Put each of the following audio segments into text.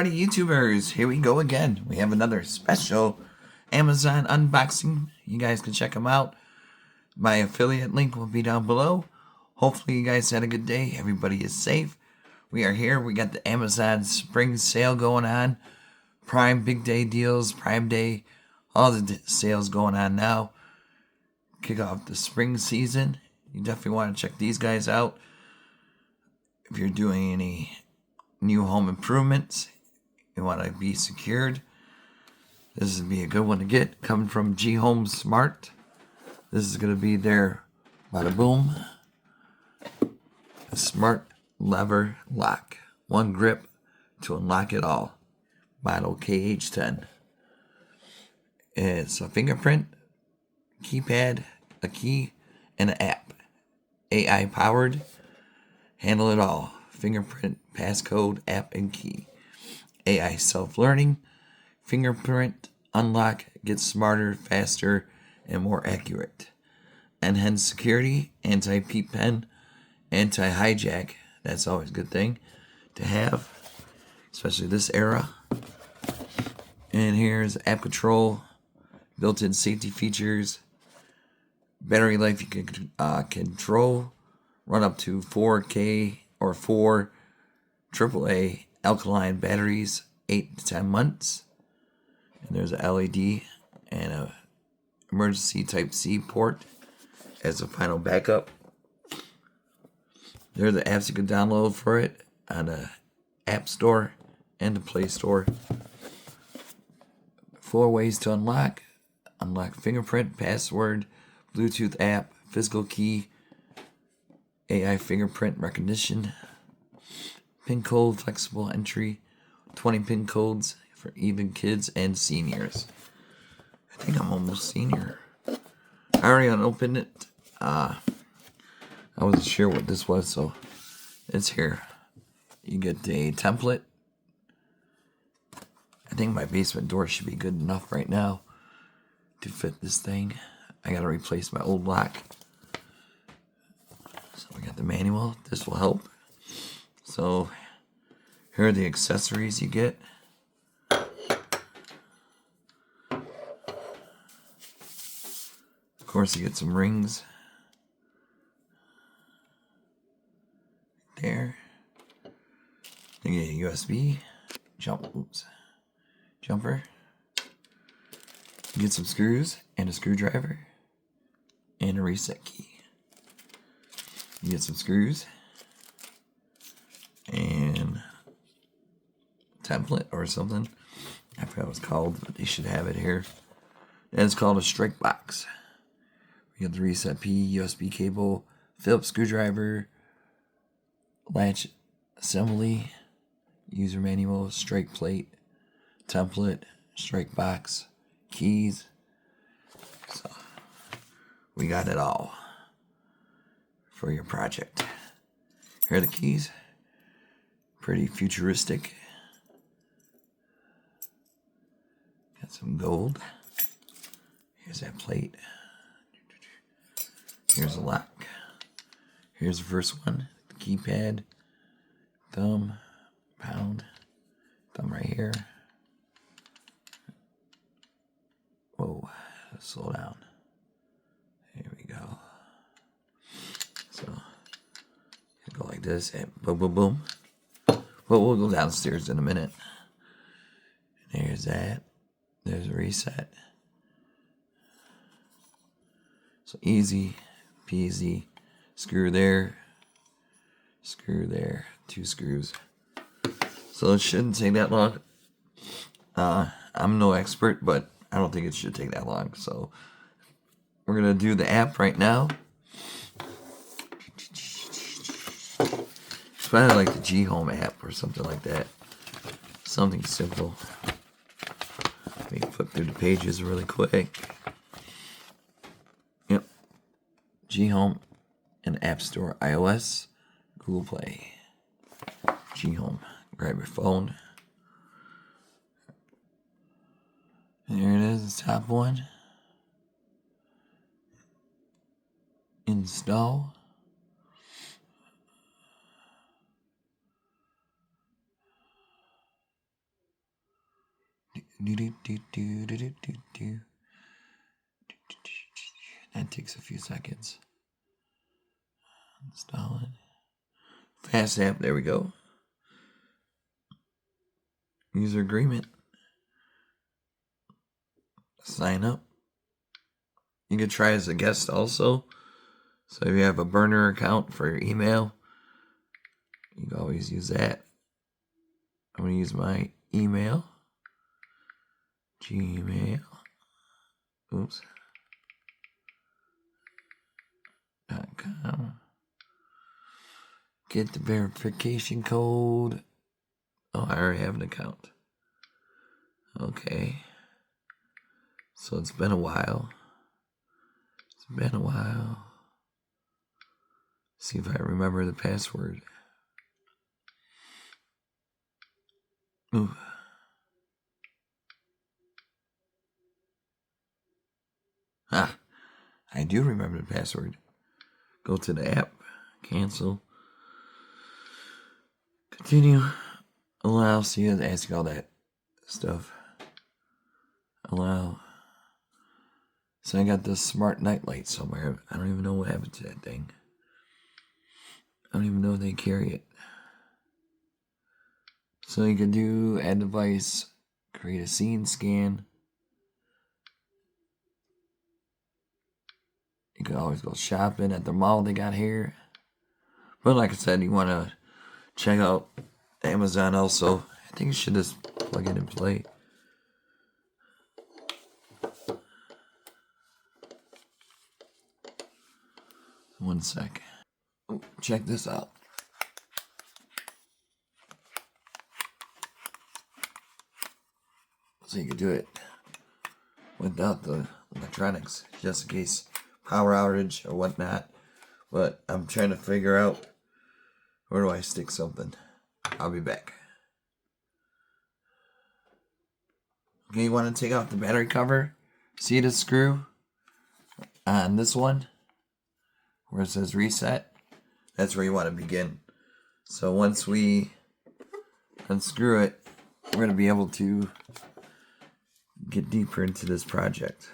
Alrighty, YouTubers, here we go again. We have another special Amazon unboxing. You guys can check them out. My affiliate link will be down below. Hopefully you guys had a good day. Everybody is safe. We are here. We got the Amazon spring sale going on. Prime Big Day deals, Prime Day, all the sales going on now. Kick off the spring season. You definitely want to check these guys out. If you're doing any new home improvements, you want to be secured, this would be a good one to get. Coming from GHome Smart. This is going to be their bada boom. A smart lever lock. One grip to unlock it all. Model KH10. It's a fingerprint, keypad, a key, and an app. AI powered. Handle it all. Fingerprint, passcode, app, and key. AI self-learning. Fingerprint unlock gets smarter, faster, and more accurate. Enhanced security, anti-peep pen, anti-hijack. That's always a good thing to have, especially this era. And here's app control, built-in safety features, battery life you can control, run up to 4K or 4 AAA alkaline batteries, 8 to 10 months. And there's a LED and a emergency Type-C port as a final backup. There are the apps you can download for it on the App Store and the Play Store. 4 ways to unlock. Unlock fingerprint, password, Bluetooth app, physical key, AI fingerprint recognition, pin code, flexible entry, 20 pin codes for even kids and seniors. I think I'm almost senior. I already unopened it. I wasn't sure what this was, so it's here. You get a template. I think my basement door should be good enough right now to fit this thing. I gotta replace my old lock. So we got the manual. This will help. So here are the accessories you get. Of course, you get some rings. There. Then you get a USB jumper. You get some screws and a screwdriver and a reset key. You get some screws and template or something. I forgot what it's called, but they should have it here. And it's called a strike box. We got the reset P, USB cable, Phillips screwdriver, latch assembly, user manual, strike plate, template, strike box, keys. So we got it all for your project. Here are the keys. Pretty futuristic. Got some gold. Here's that plate. Here's a lock. Here's the first one. The keypad. Thumb. Pound. Thumb right here. Whoa. Slow down. There we go. So, go like this. And boom, boom, boom. Well, we'll go downstairs in a minute. And there's that. There's a reset. So easy peasy. Screw there. 2 screws. So it shouldn't take that long. I'm no expert, but I don't think it should take that long. So we're going to do the app right now. It's probably like the GHome app or something like that. Something simple. Let me flip through the pages really quick. Yep. GHome and App Store, iOS, Google Play. GHome. Grab your phone. And here it is, the top one. Install. That takes a few seconds. Install it. Fast app, there we go. User agreement. Sign up. You can try as a guest also. So if you have a burner account for your email, you can always use that. I'm going to use my email. Gmail. Oops. .com. Get the verification code. Oh, I already have an account. Okay. So it's been a while. See if I remember the password. Ooh. Ah, I do remember the password. Go to the app. Cancel. Continue. Allow. See, it's asking all that stuff. Allow. So I got this smart nightlight somewhere. I don't even know what happened to that thing. I don't even know if they carry it. So you can do add device, create a scene scan. You can always go shopping at the mall they got here. But like I said, you want to check out Amazon also. I think you should just plug it and play. One sec. Oh, check this out. So you can do it without the electronics, just in case power outage or whatnot. But I'm trying to figure out where do I stick something. I'll be back. Okay, you want to take off the battery cover. See the screw on this one where it says reset? That's where you want to begin. So once we unscrew it, we're going to be able to get deeper into this project.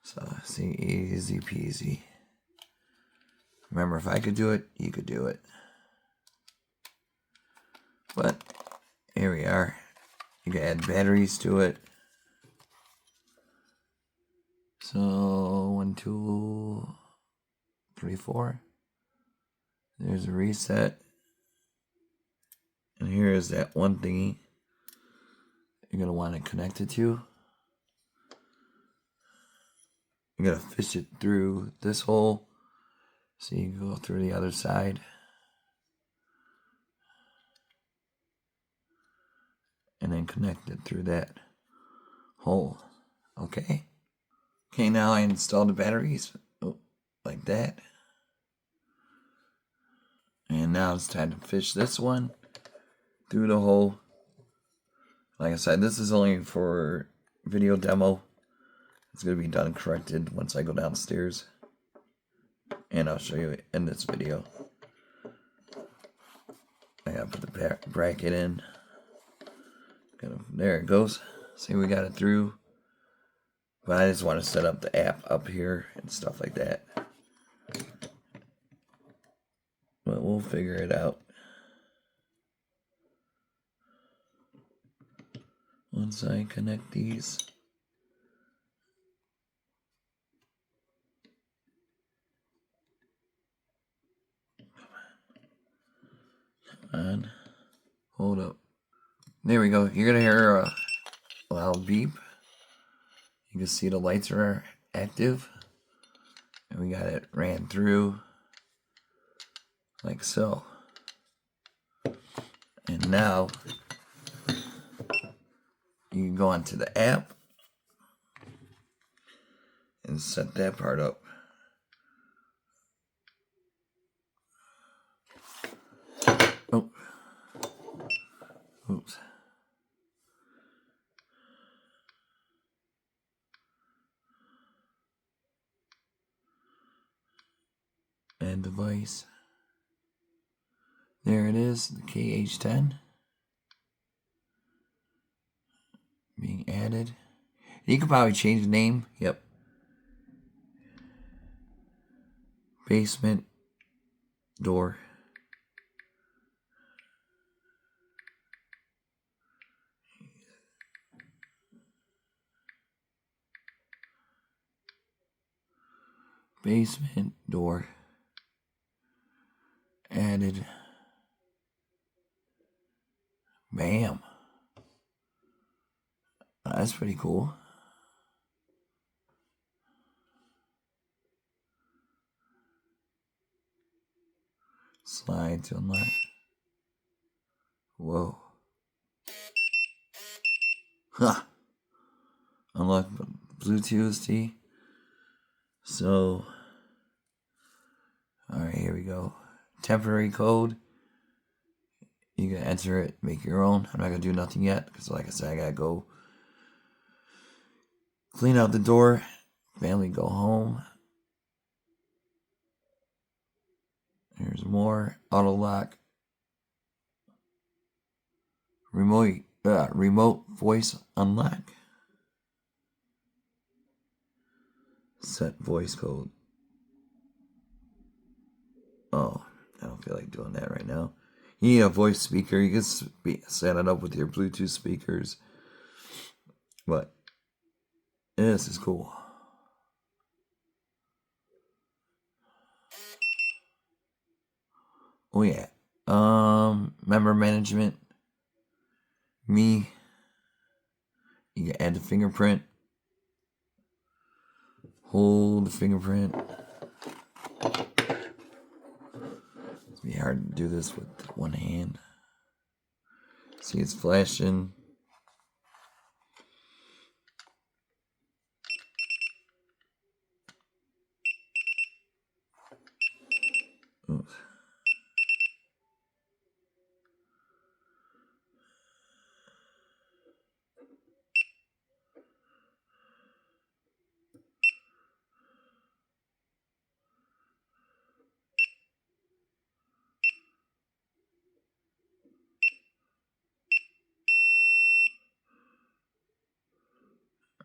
So, see, easy peasy. Remember, if I could do it, you could do it. But here we are. You can add batteries to it. So 1, 2, 3, 4. There's a reset. And here is that one thingy you're going to want to connect it to. You're going to fish it through this hole so you can go through the other side. And then connect it through that hole. Okay? Okay, now I installed the batteries. Oh, like that. And now it's time to fish this one through the hole. Like I said, this is only for video demo. It's going to be done corrected once I go downstairs. And I'll show you in this video. I gotta put the bracket in. There it goes. See, we got it through. But I just want to set up the app up here and stuff like that. But we'll figure it out. Once I connect these. Come on. Hold up. There we go. You're going to hear a loud beep. You can see the lights are active. And we got it ran through like so. And now you can go onto the app and set that part up. Oh. Oops. Add device. There it is, the KH10. being added. You could probably change the name. Yep. Basement door. Basement door added. Bam. That's pretty cool. Slide to unlock. Whoa. Huh. Unlock Bluetooth, see? So, alright, here we go. Temporary code. You can enter it, make your own. I'm not going to do nothing yet, because like I said, I got to go clean out the door. Family go home. Here's more. Auto lock. Remote voice unlock. Set voice code. Oh, I don't feel like doing that right now. You need a voice speaker. You can set it up with your Bluetooth speakers. But this is cool. Oh yeah. Member management. Me. You can add the fingerprint. Hold the fingerprint. It's be hard to do this with one hand. See, it's flashing. Oops.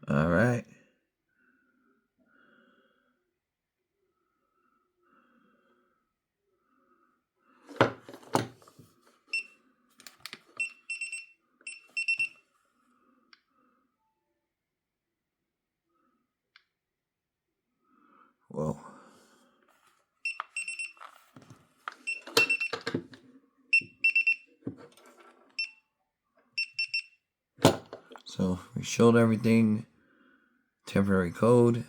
All right. Whoa. So we showed everything. Temporary code.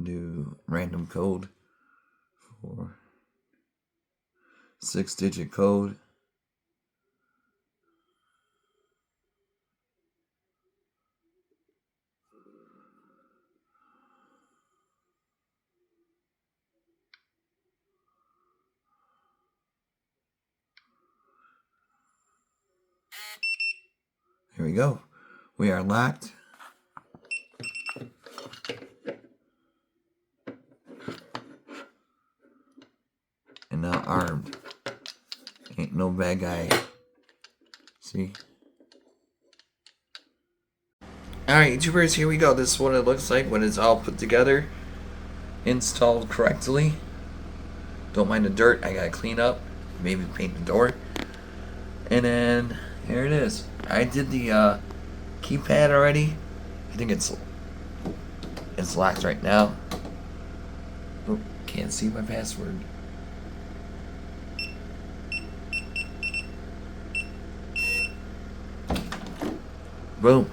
Do random code for 6-digit code. Here we go. We are locked. And now armed. Ain't no bad guy. See? Alright, YouTubers, here we go. This is what it looks like when it's all put together. Installed correctly. Don't mind the dirt. I gotta clean up. Maybe paint the door. And then, here it is. I did the keypad already. I think it's locked right now. Oh, can't see my password. Boom.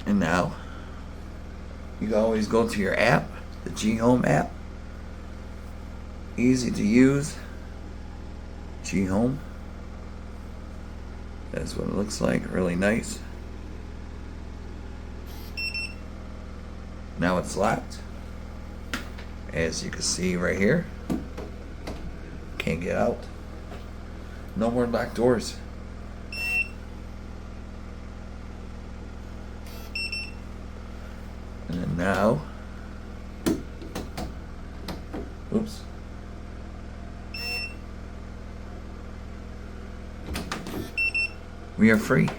And now, you can always go to your app, the GHome app. Easy to use. GHome. That's what it looks like. Really nice. Now it's locked. As you can see right here. Can't get out. No more locked doors. And then now Oops. We are free.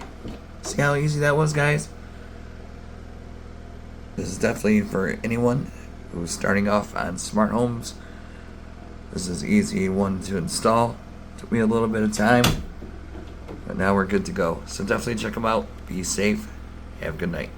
See how easy that was, guys? This is definitely for anyone who's starting off on smart homes. This is an easy one to install. Took me a little bit of time, but now we're good to go. So definitely check them out. Be safe. Have a good night.